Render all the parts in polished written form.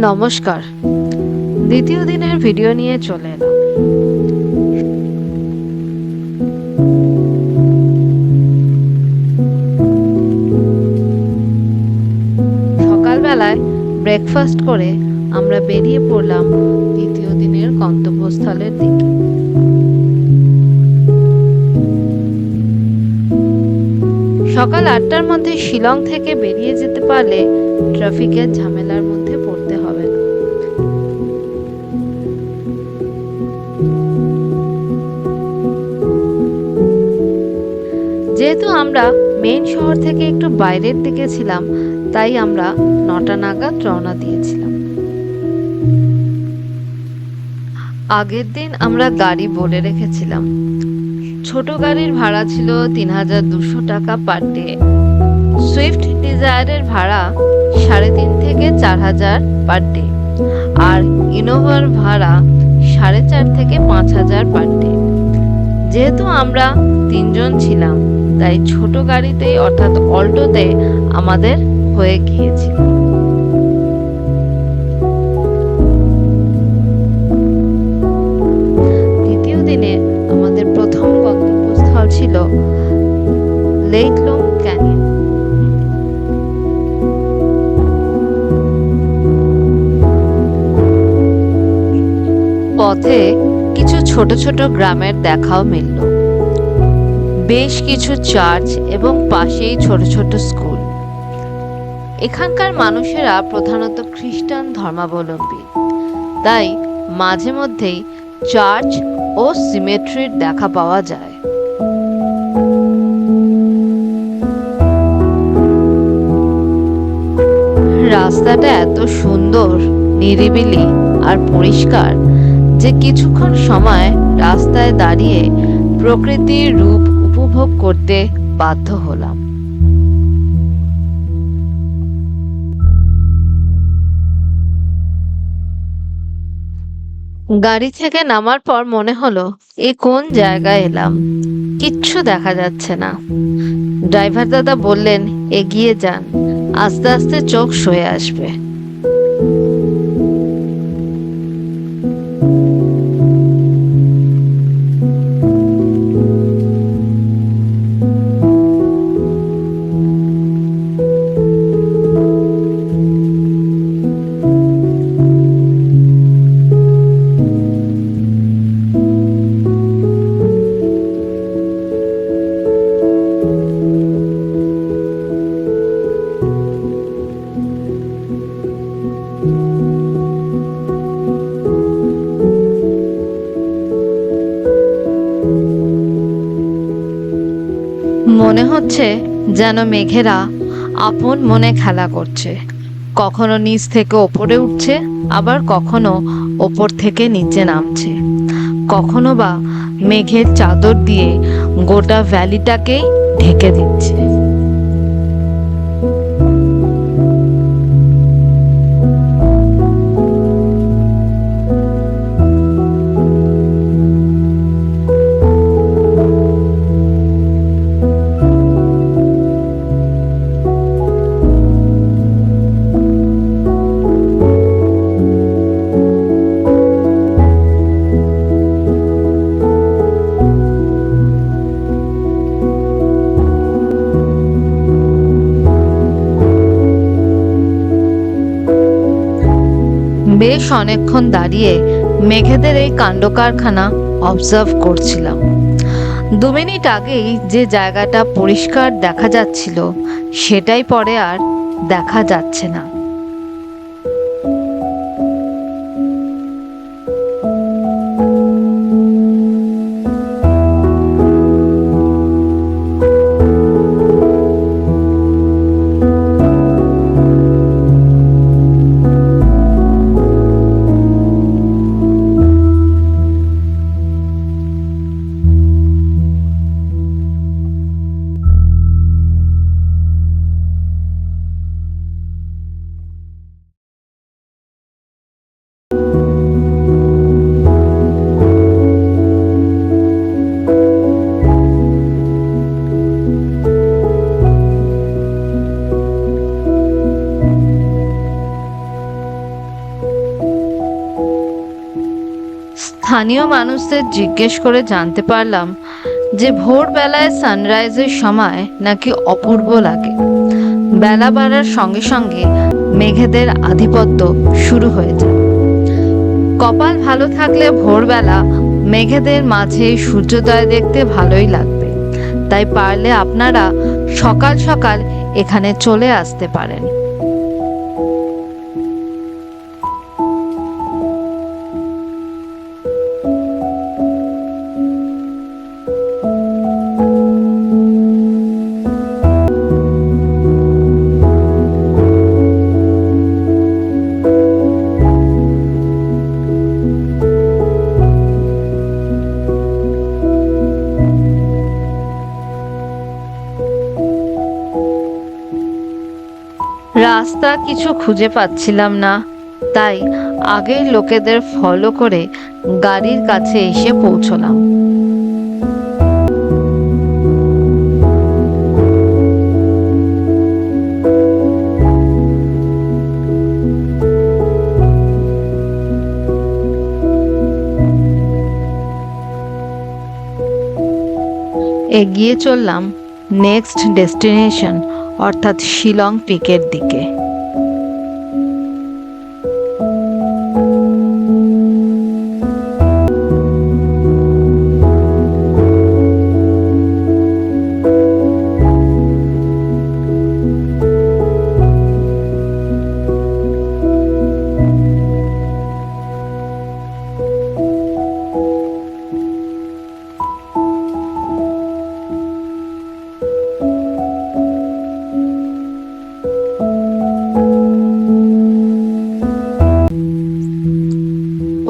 নমস্কার, দ্বিতীয় দিনের ভিডিও নিয়ে চলে এলাম। সকালবেলায় ব্রেকফাস্ট করে আমরা বেরিয়ে পড়লাম দ্বিতীয় দিনের গন্তব্যস্থলের দিকে। সকাল 8টার মধ্যে শিলং থেকে বেরিয়ে যেতে পারলে ট্রাফিকের ঝামেলার মধ্যে পড়তে হবে না। যেহেতু আমরা মেইন শহর থেকে একটু বাইরের দিকে ছিলাম, তাই আমরা 9টা নাগাদ রওনা দিয়েছিলাম। আগের দিন আমরা গাড়ি বলে রেখেছিলাম। ছোট গাড়ির ভাড়া ছিল 3200 টাকা পার ডে। সুইফট ডিজায়ারের ভাড়া 3.5 থেকে 4000 পার ডে, আর ইনোভার ভাড়া 4.5 থেকে 5000 পার ডে। যেহেতু আমরা 3 জন ছিলাম, তাই ছোট গাড়িতেই অর্থাৎ অল্টোতে আমাদের হয়ে গিয়েছিল। দ্বিতীয় দিনে আমাদের প্রথম গন্তব্যস্থল ছিল লেইটলুম ক্যানিয়ন। পথে কিছু ছোট ছোট গ্রামের দেখাও মিলল, বেশ কিছু চার্চ এবং পাশেই ছোট ছোট স্কুল। এখানকার মানুষেরা প্রধানত খ্রিস্টান ধর্মাবলম্বী, তাই মাঝে মধ্যেই চার্চ ও সিমেট্রির দেখা পাওয়া যায়। রাস্তাটা এত সুন্দর, নিরিবিলি আর পরিষ্কার যে কিছুক্ষণ সময় রাস্তায় দাঁড়িয়ে প্রকৃতির রূপ উপভোগ করতে বাধ্য হলাম। গাড়ি থেকে নামার পর মনে হলো এ কোন জায়গায় এলাম, কিচ্ছু দেখা যাচ্ছে না। ড্রাইভার দাদা বললেন, এগিয়ে যান, আস্তে আস্তে চোখ সয়ে আসবে। মনে হচ্ছে যেন মেঘেরা আপন মনে খেলা করছে, কখনো নিচ থেকে ওপরে উঠছে, আবার কখনো ওপর থেকে নিচে নামছে, কখনো বা মেঘের চাদর দিয়ে গোটা ভ্যালিটাকেই ঢেকে দিচ্ছে। বেশ অনেকক্ষণ দাঁড়িয়ে মেঘেদের এই কাণ্ড কারখানা অবজার্ভ করছিলাম। 2 মিনিট আগেই যে জায়গাটা পরিষ্কার দেখা যাচ্ছিল, সেটাই পরে আর দেখা যাচ্ছে না। স্থানীয় মানুষদের জিজ্ঞেস করে জানতে পারলাম যে ভোরবেলায় সানরাইজের সময় নাকি অপূর্ব লাগে। বেলা বাড়ার সঙ্গে সঙ্গে মেঘেদের আধিপত্য শুরু হয়ে যায়। কপাল ভালো থাকলে ভোরবেলা মেঘেদের মাঝে সূর্যোদয় দেখতে ভালোই লাগবে। তাই পারলে আপনারা সকাল সকাল এখানে চলে আসতে পারেন। রাস্তা কিছু খুঁজে পাচ্ছিলাম না, তাই আগের লোকেদের ফলো করে গাড়ির কাছে এসে পৌঁছলাম। এগিয়ে চললাম নেক্সট ডেস্টিনেশন অর্থাৎ শিলং পিকের দিকে।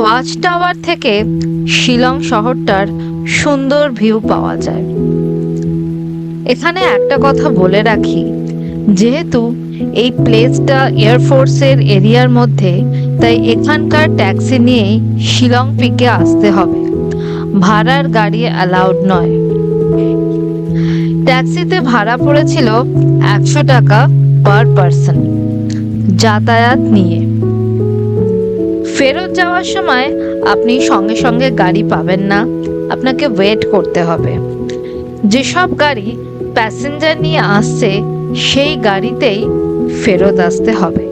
ওয়াচ টাওয়ার থেকে শিলং শহরটার সুন্দর ভিউ পাওয়া যায়। এখানে একটা কথা বলে রাখি, যেহেতু এই প্লেসটা এয়ারফোর্সের এরিয়ার মধ্যে, তাই এখানকার ট্যাক্সি নিয়েই শিলং পিকে আসতে হবে, ভাড়ার গাড়ি অ্যালাউড নয়। ট্যাক্সিতে ভাড়া পড়েছিল 100 টাকা পার পারসন যাতায়াত নিয়ে। ফেরত যাওয়ার সময় আপনি সঙ্গে সঙ্গে গাড়ি পাবেন না, আপনাকে ওয়েট করতে হবে। যেসব গাড়ি প্যাসেঞ্জার নিয়ে আসছে সেই গাড়িতেই ফেরত আসতে হবে।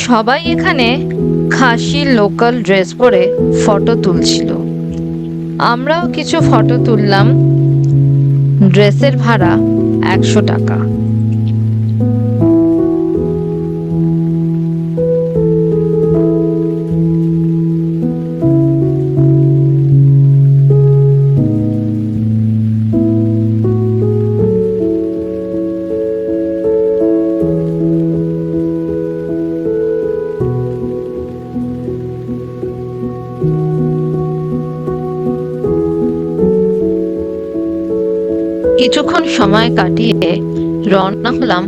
সবাই এখানে খাসি লোকাল ড্রেস পরে ফটো তুলছিল, আমরাও কিছু ফটো তুললাম। ড্রেসের ভাড়া 100 টাকা। কিছুক্ষণ সময় কাটিয়ে রওনা হলাম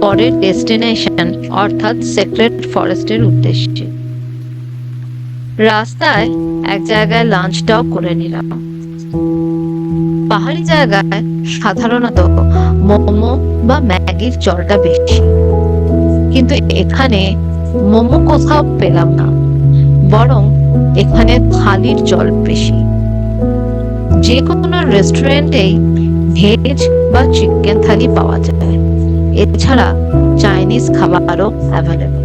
পরের ডেস্টিনেশন অর্থাৎ সেক্রেট ফরেস্টের উদ্দেশ্যে। রাস্তায় এক জায়গায় লাঞ্চটাও করে নিলাম। পাহাড়ি জায়গায় সাধারণত মোমো বা ম্যাগির চলটা বেশি, কিন্তু এখানে মোমো কোথাও পেলাম না, বরং এখানে থালির চল বেশি। যে কোনো রেস্টুরেন্টেই ভেজ বা চিকেন থালি পাওয়া যায়, এছাড়া চাইনিজ খাবারও অ্যাভেলেবল।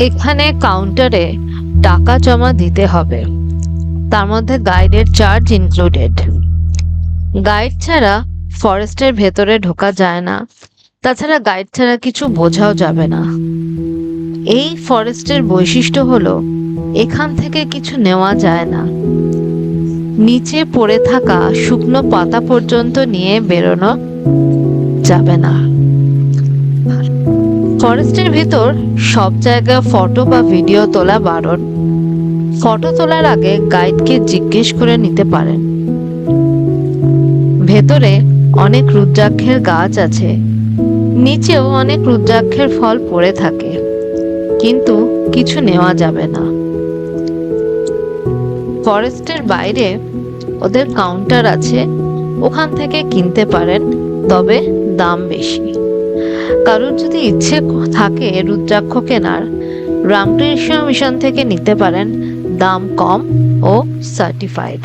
এখানে কাউন্টারে টাকা জমা দিতে হবে, তার মধ্যে গাইডের চার্জ ইনক্লুডেড। গাইড ছাড়া ফরেস্টের ভেতরে ঢোকা যায় না, তাছাড়া গাইড ছাড়া কিছু বোঝাও যাবে না। এই ফরেস্টের বৈশিষ্ট্য হলো এখান থেকে কিছু নেওয়া যায় না, নিচে পড়ে থাকা শুকনো পাতা পর্যন্ত নিয়ে বেরোনো যাবে না। ফরেস্টের ভিতর সব জায়গায় ফটো বা ভিডিও তোলা বারণ। ফটো তোলার আগে গাইডকে জিজ্ঞেস করে নিতে পারেন। ভেতরে অনেক রুদ্রাক্ষের গাছ আছে, নিচেও অনেক রুদ্রাক্ষের ফল পড়ে থাকে, কিন্তু কিছু নেওয়া যাবে না। ফরেস্টের বাইরে ওদের কাউন্টার আছে, ওখান থেকে কিনতে পারেন, তবে দাম বেশি। কারোর যদি ইচ্ছে থাকে রুদ্রাক্ষ কেনার, রামকৃষ্ণ মিশন থেকে নিতে পারেন, দাম কম ও সার্টিফাইড।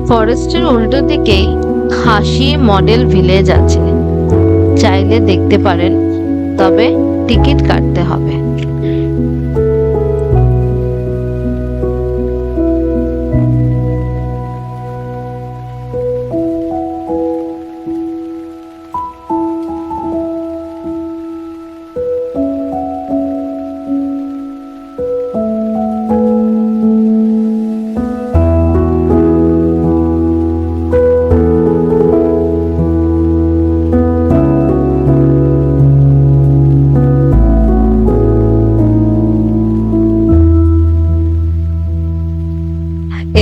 ফরেস্টের উল্টো দিকেই হাসি মডেল ভিলেজ আছে, চাইলে দেখতে পারেন, তবে টিকিট কাটতে হবে।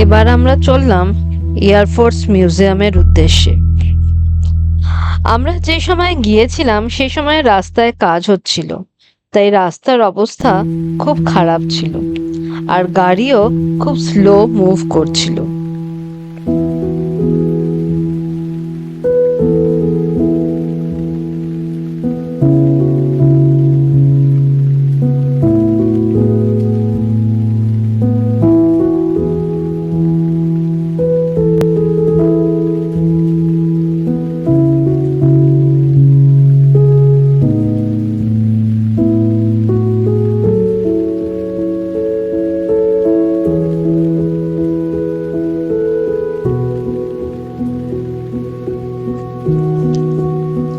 এবার আমরা চললাম এয়ারফোর্স মিউজিয়ামের উদ্দেশ্যে। আমরা যে সময় গিয়েছিলাম সে সময় রাস্তায় কাজ হচ্ছিল, তাই রাস্তার অবস্থা খুব খারাপ ছিল, আর গাড়িও খুব স্লো মুভ করছিল।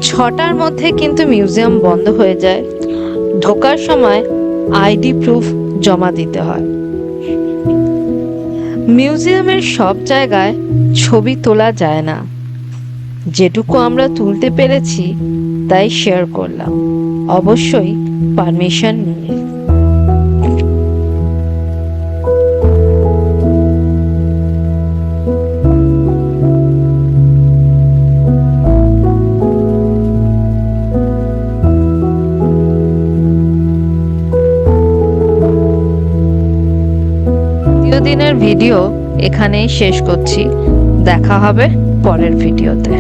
ছটার মধ্যে কিন্তু মিউজিয়াম বন্ধ হয়ে যায়। ঢোকার সময় আইডি প্রুফ জমা দিতে হয়। মিউজিয়ামের সব জায়গায় ছবি তোলা যায় না, যেটুকু আমরা তুলতে পেরেছি তাই শেয়ার করলাম, অবশ্যই পারমিশন নিয়ে। দিনের ভিডিও এখানেই শেষ করছি, দেখা হবে পরের ভিডিওতে।